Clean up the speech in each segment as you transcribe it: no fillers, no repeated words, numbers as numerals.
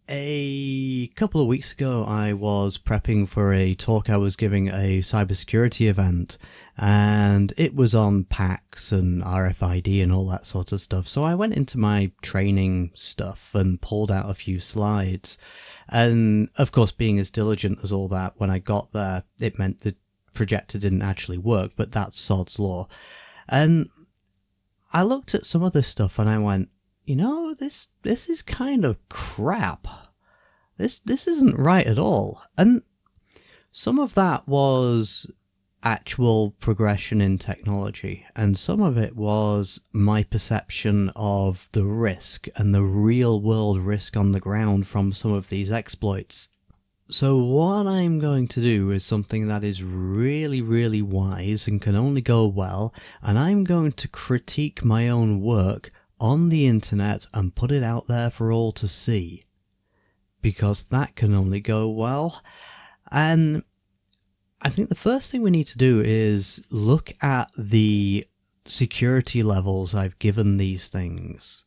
A couple of weeks ago, I was prepping for a talk I was giving at a cybersecurity event, and it was on PACs and RFID and all that sort of stuff. So I went into my training stuff and pulled out a few slides. And of course, being as diligent as all that, when I got there, it meant the projector didn't actually work, but that's sod's law. And I looked at some of this stuff and I went, this is kind of crap. This isn't right at all. And some of that was actual progression in technology, and some of it was my perception of the risk and the real world risk on the ground from some of these exploits. So what I'm going to do is something that is really, really wise and can only go well, and I'm going to critique my own work on the internet and put it out there for all to see. Because that can only go well. And I think the first thing we need to do is look at the security levels I've given these things.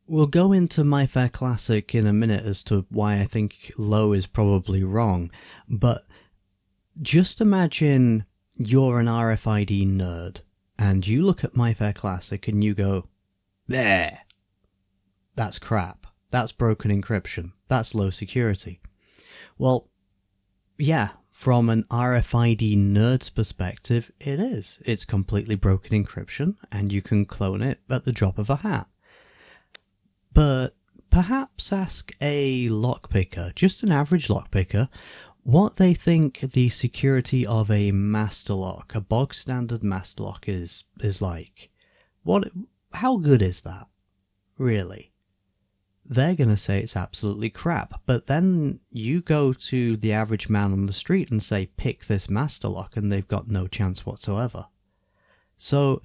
We'll go into My Fair Classic in a minute as to why I think low is probably wrong, but just imagine you're an RFID nerd, and you look at My Fair Classic and you go, there, that's crap, that's broken encryption, that's low security. Well, yeah, from an RFID nerd's perspective, it is. It's completely broken encryption, and you can clone it at the drop of a hat. But perhaps ask a lockpicker, just an average lockpicker, what they think the security of a master lock, a bog standard master lock is like. How good is that? Really? They're going to say it's absolutely crap, but then you go to the average man on the street and say, pick this master lock, and they've got no chance whatsoever. So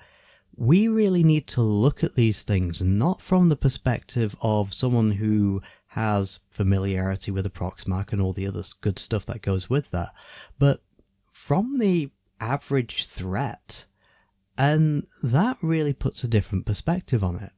we really need to look at these things not from the perspective of someone who has familiarity with a Proxmark and all the other good stuff that goes with that, but from the average threat. And that really puts a different perspective on it.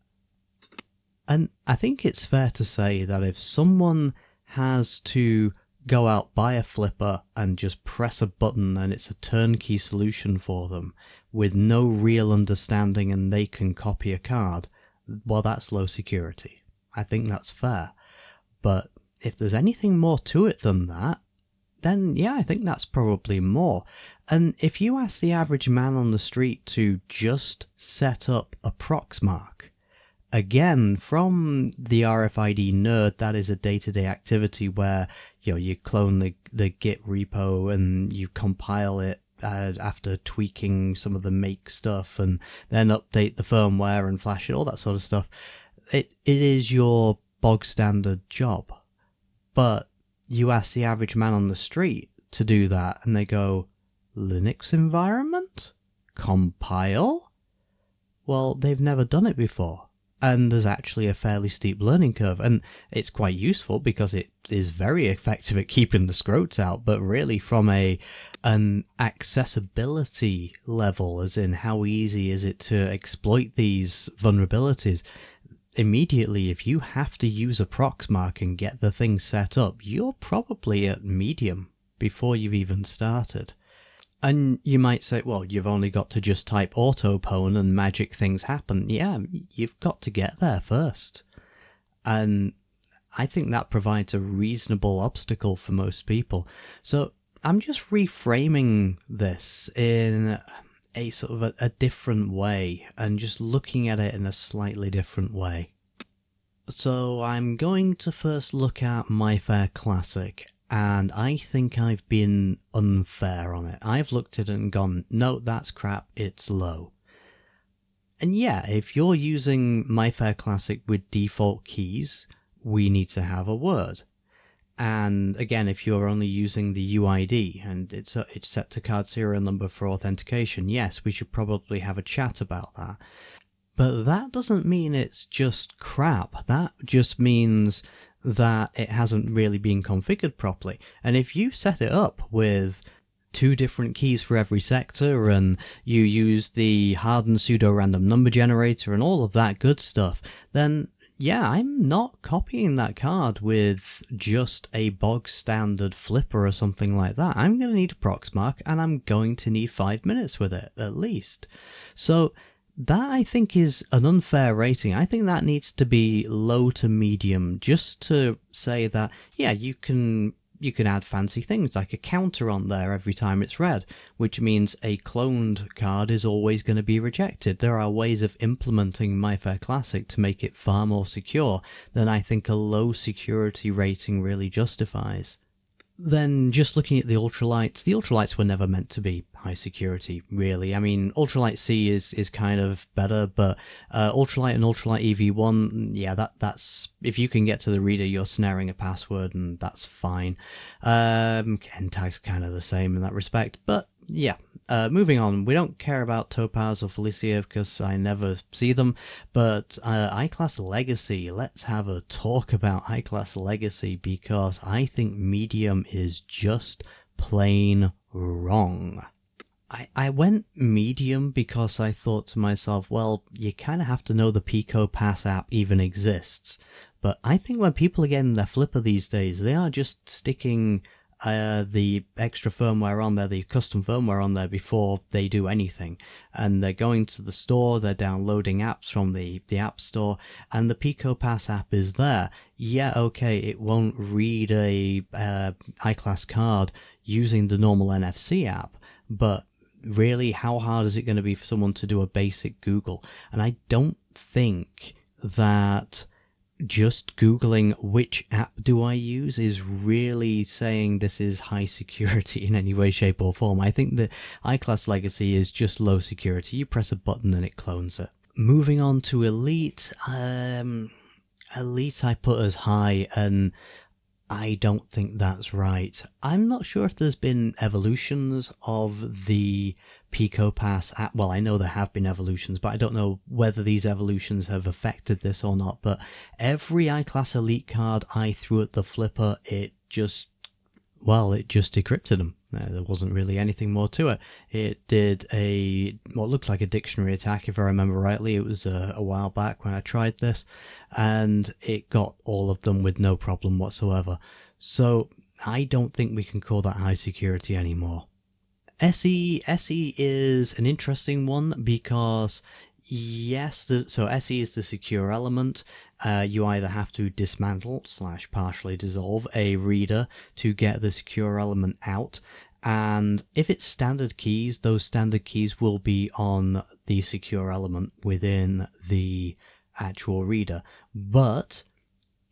And I think it's fair to say that if someone has to go out, buy a flipper, and just press a button and it's a turnkey solution for them with no real understanding and they can copy a card, well, that's low security. I think that's fair. But if there's anything more to it than that, then yeah, I think that's probably more. And if you ask the average man on the street to just set up a Proxmark, again, from the RFID nerd, that is a day-to-day activity where you clone the Git repo and you compile it after tweaking some of the make stuff and then update the firmware and flash it, all that sort of stuff. It is your bog standard job. But you ask the average man on the street to do that and they go, Linux environment? Compile? Well, they've never done it before. And there's actually a fairly steep learning curve, and it's quite useful because it is very effective at keeping the scrotes out, but really from an accessibility level, as in how easy is it to exploit these vulnerabilities, immediately if you have to use a Proxmark and get the thing set up, you're probably at medium before you've even started. And you might say, well, you've only got to just type autopwn and magic things happen. Yeah, you've got to get there first. And I think that provides a reasonable obstacle for most people. So I'm just reframing this in a sort of a different way and just looking at it in a slightly different way. So I'm going to first look at My Fair Classic. And I think I've been unfair on it. I've looked at it and gone, no, that's crap, it's low. And yeah, if you're using My Fair Classic with default keys, we need to have a word. And again, if you're only using the UID and it's set to card serial number for authentication, yes, we should probably have a chat about that. But that doesn't mean it's just crap. That just means that it hasn't really been configured properly. And if you set it up with 2 different keys for every sector and you use the hardened pseudo-random number generator and all of that good stuff, then Yeah, I'm not copying that card with just a bog standard flipper or something like that. I'm going to need a Proxmark and I'm going to need 5 minutes with it at least. So that I think is an unfair rating. I think that needs to be low to medium just to say that, yeah, you can add fancy things like a counter on there every time it's read, which means a cloned card is always going to be rejected. There are ways of implementing MyFair Classic to make it far more secure than I think a low security rating really justifies. Then just looking at the ultralights were never meant to be high security, really. I mean, ultralight C is kind of better, but ultralight and ultralight EV1, yeah, that's if you can get to the reader, you're snaring a password, and that's fine. NTAG's kind of the same in that respect, but yeah. Moving on, we don't care about Topaz or Felicia because I never see them, but iClass Legacy, let's have a talk about iClass Legacy because I think medium is just plain wrong. I went medium because I thought to myself, well, you kind of have to know the Pico Pass app even exists. But I think when people are getting their flipper these days, they are just sticking the extra firmware on there, the custom firmware on there before they do anything. And they're going to the store, they're downloading apps from the App Store, and the Pico Pass app is there. Yeah, okay, it won't read a iClass card using the normal NFC app, but really, how hard is it going to be for someone to do a basic Google? And I don't think that just Googling which app do I use is really saying this is high security in any way, shape or form. I think that iClass Legacy is just low security. You press a button and it clones it. Moving on to Elite. Elite I put as high, and I don't think that's right. I'm not sure if there's been evolutions of the Pico Pass app. Well, I know there have been evolutions, but I don't know whether these evolutions have affected this or not. But every iClass Elite card I threw at the flipper, it just decrypted them. There wasn't really anything more to it. It did what looked like a dictionary attack, if I remember rightly. It was a while back when I tried this, and it got all of them with no problem whatsoever. So I don't think we can call that high security anymore. SE is an interesting one because yes, so SE is the secure element. You either have to dismantle / partially dissolve a reader to get the secure element out, and if it's standard keys, those standard keys will be on the secure element within the actual reader. But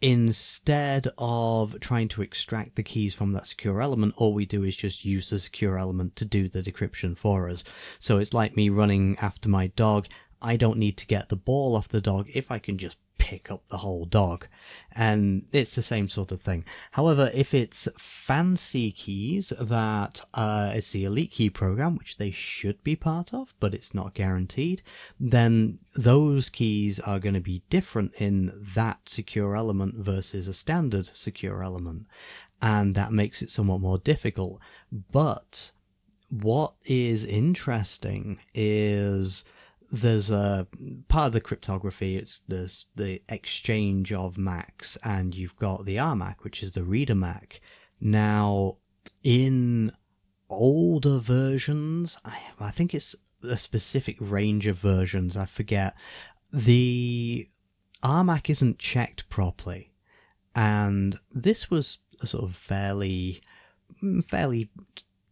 instead of trying to extract the keys from that secure element, all we do is just use the secure element to do the decryption for us. So it's like me running after my dog. I don't need to get the ball off the dog if I can just pick up the whole dog. And it's the same sort of thing. However, if it's fancy keys that it's the Elite Key program, which they should be part of, but it's not guaranteed, then those keys are going to be different in that secure element versus a standard secure element. And that makes it somewhat more difficult. But what is interesting is there's a part of the cryptography, there's the exchange of MACs, and you've got the RMAC, which is the reader MAC. Now, in older versions, I think it's a specific range of versions, I forget, the RMAC isn't checked properly. And this was a sort of fairly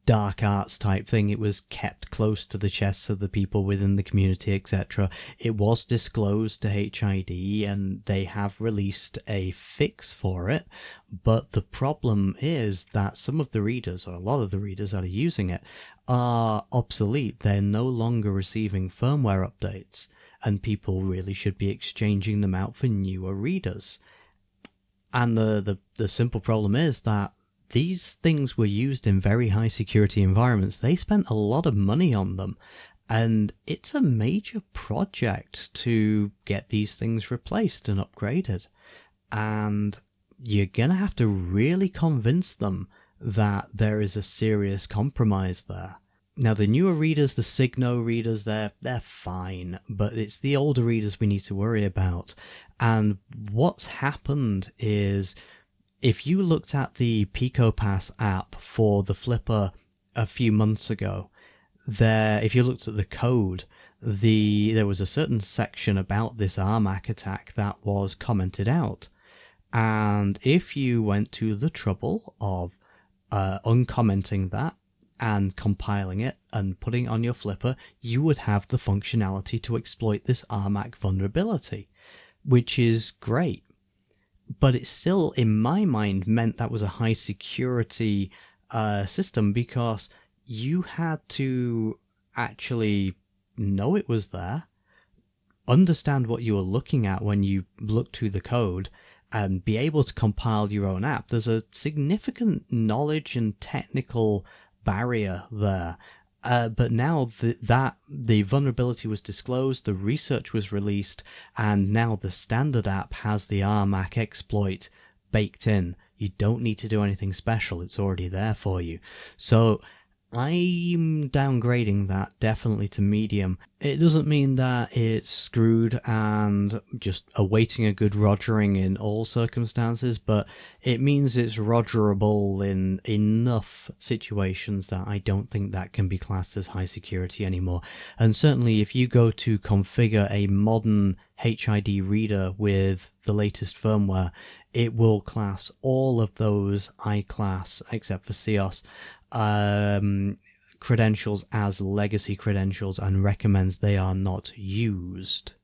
dark arts type thing. It was kept close to the chests of the people within the community, etc. It was disclosed to HID, and they have released a fix for it. But the problem is that some of the readers, or a lot of the readers that are using it, are obsolete. They're no longer receiving firmware updates, and people really should be exchanging them out for newer readers. And the simple problem is that these things were used in very high security environments. They spent a lot of money on them, and it's a major project to get these things replaced and upgraded. And you're going to have to really convince them that there is a serious compromise there. Now, the newer readers, the Signo readers, they're fine, but it's the older readers we need to worry about. And what's happened is, if you looked at the PicoPass app for the Flipper a few months ago, if you looked at the code, there was a certain section about this RMAC attack that was commented out. And if you went to the trouble of uncommenting that and compiling it and putting it on your Flipper, you would have the functionality to exploit this RMAC vulnerability, which is great. But it still, in my mind, meant that was a high security system, because you had to actually know it was there, understand what you were looking at when you looked through the code, and be able to compile your own app. There's a significant knowledge and technical barrier there. But now the vulnerability was disclosed, the research was released, and now the standard app has the RMAC exploit baked in. You don't need to do anything special. It's already there for you. So I'm downgrading that definitely to medium. It doesn't mean that it's screwed and just awaiting a good rogering in all circumstances, but it means it's rogerable in enough situations that I don't think that can be classed as high security anymore. And certainly if you go to configure a modern HID reader with the latest firmware, it will class all of those iClass, except for CEOS, credentials as legacy credentials and recommends they are not used.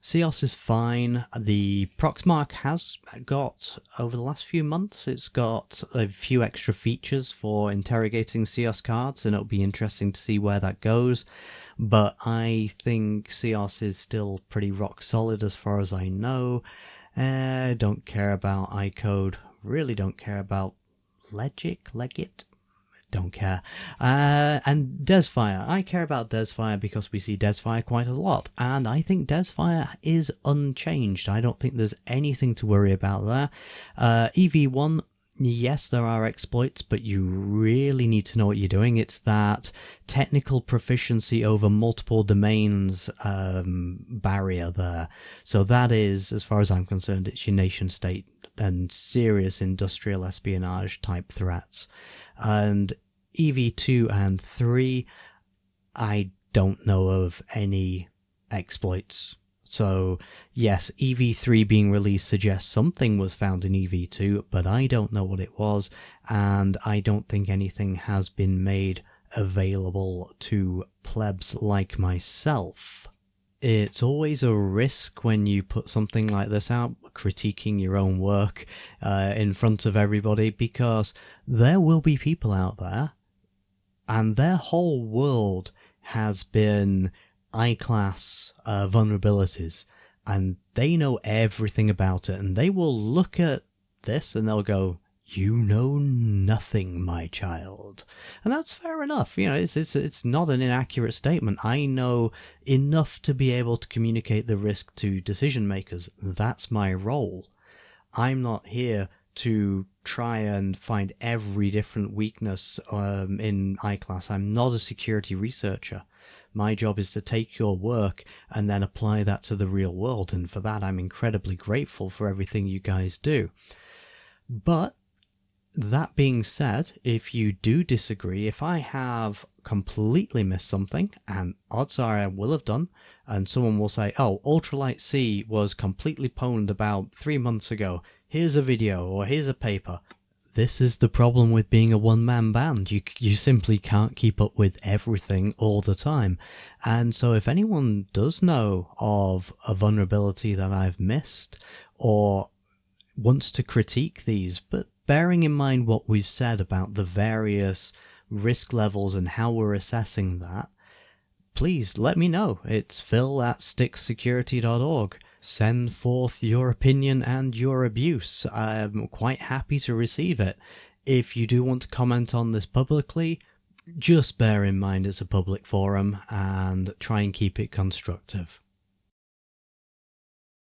CEOS is fine. The Proxmark has got, over the last few months, it's got a few extra features for interrogating CEOS cards, and it'll be interesting to see where that goes. But I think CEOS is still pretty rock solid as far as I know. Don't care about iCode, really don't care about Legit, don't care. And Desfire, I care about Desfire because we see Desfire quite a lot, and I think Desfire is unchanged. I don't think there's anything to worry about there. EV1, yes, there are exploits, but you really need to know what you're doing. It's that technical proficiency over multiple domains barrier there. So that is, as far as I'm concerned, it's your nation state and serious industrial espionage type threats. And EV2 and 3, I don't know of any exploits. So yes, EV3 being released suggests something was found in EV2, but I don't know what it was, and I don't think anything has been made available to plebs like myself. It's always a risk when you put something like this out, critiquing your own work in front of everybody, because there will be people out there, and their whole world has been iClass vulnerabilities, and they know everything about it, and they will look at this and they'll go, "You know nothing, my child." And that's fair enough. You know, it's not an inaccurate statement. I know enough to be able to communicate the risk to decision makers. That's my role. I'm not here to try and find every different weakness in iClass. I'm not a security researcher. My job is to take your work and then apply that to the real world, and for that I'm incredibly grateful for everything you guys do. But that being said, if you do disagree, if I have completely missed something, and odds are I will have done, and someone will say, "Oh, Ultralight C was completely pwned about 3 months ago, here's a video, or here's a paper." This is the problem with being a one-man band. You simply can't keep up with everything all the time. And so if anyone does know of a vulnerability that I've missed, or wants to critique these, but bearing in mind what we've said about the various risk levels and how we're assessing that, please let me know. It's phil@sticksecurity.org. Send forth your opinion and your abuse. I'm quite happy to receive it. If you do want to comment on this publicly, just bear in mind it's a public forum and try and keep it constructive.